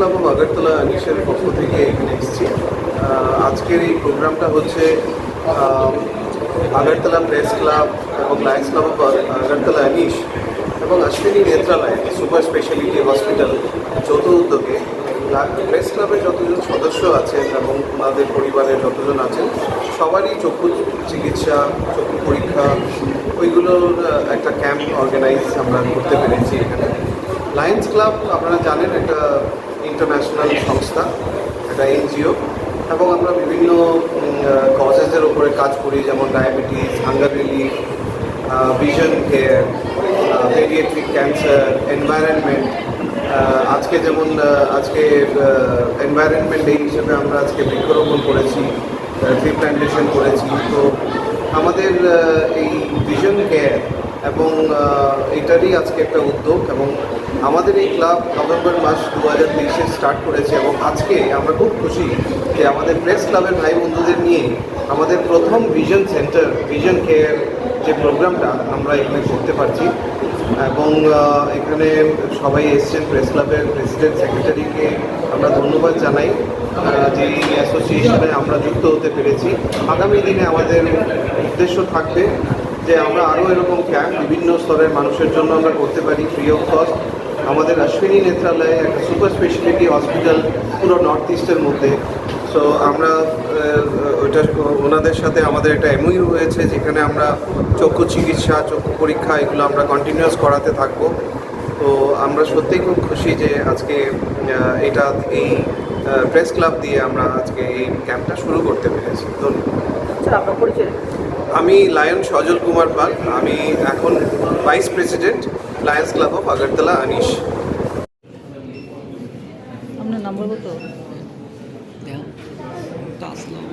Club of Agartala আনিসের পক্ষ থেকে এখানে এসেছি। আজকের এই প্রোগ্রামটা হচ্ছে আগরতলা প্রেস ক্লাব এবং লায়ন্স ক্লাব অফ আগরতলা আনিস এবং Ashwini Netralaya super speciality hospital যৌথ উদ্যোগে প্রেস ক্লাবের যতজন সদস্য আছেন এবং ওনাদের পরিবারের যতজন আছেন সবারই চক্ষু চিকিৎসা, চক্ষু পরীক্ষা ওইগুলোর একটা ক্যাম্প অর্গানাইজ আমরা করতে পেরেছি এখানে। লায়ন্স ক্লাব আপনারা জানেন একটা ইন্টারন্যাশনাল সংস্থা, একটা এনজিও, এবং আমরা বিভিন্ন কজেসের ওপরে কাজ করি, যেমন diabetes, hunger relief, vision care, paediatric cancer, environment. আজকে যেমন আজকে এনভায়রনমেন্ট ডে হিসেবে আমরা আজকে বৃক্ষরোপণ করেছি, ট্রি প্ল্যান্টেশন করেছি। তো আমাদের এই ভিশন কেয়ার এবং এটারই আজকে একটা উদ্যোগ, এবং আমাদের এই ক্লাব নভেম্বর মাস 2023-এ স্টার্ট করেছে, এবং আজকে আমরা খুব খুশি যে আমাদের প্রেস ক্লাবের ভাই বন্ধুদের নিয়ে আমাদের প্রথম ভিশন সেন্টার, ভিশন কেয়ার যে প্রোগ্রামটা আমরা এখানে করতে পারছি। এবং এখানে সবাই এসছেন, প্রেস ক্লাবের প্রেসিডেন্ট সেক্রেটারিকে আমরা ধন্যবাদ জানাই যে এই অ্যাসোসিয়েশনে আমরা যুক্ত হতে পেরেছি। আগামী দিনে আমাদের উদ্দেশ্য থাকবে যে আমরা আরও এরকম ক্যাম্প বিভিন্ন স্তরের মানুষের জন্য আমরা করতে পারি ফ্রি অফ কস্ট। আমাদের অশ্বিনী নেত্রালয়ে একটা সুপার স্পেশালিটি হসপিটাল পুরো নর্থ ইস্টের মধ্যে। সো আমরা ওইটা ওনাদের সাথে আমাদের একটা এমওইউ হয়েছে, যেখানে আমরা চক্ষু চিকিৎসা, চক্ষু পরীক্ষা এগুলো আমরা কন্টিনিউয়াস করাতে থাকবো। তো আমরা সত্যিই খুব খুশি যে আজকে এটা এই প্রেস ক্লাব দিয়ে আমরা আজকে এই ক্যাম্পটা শুরু করতে পেরেছি। ধন্যবাদ। আমি লায়ন সজল কুমার পাল, আমি এখন vice president Lions club of Agartala Anis. আপনার নাম্বার কত? আসলাম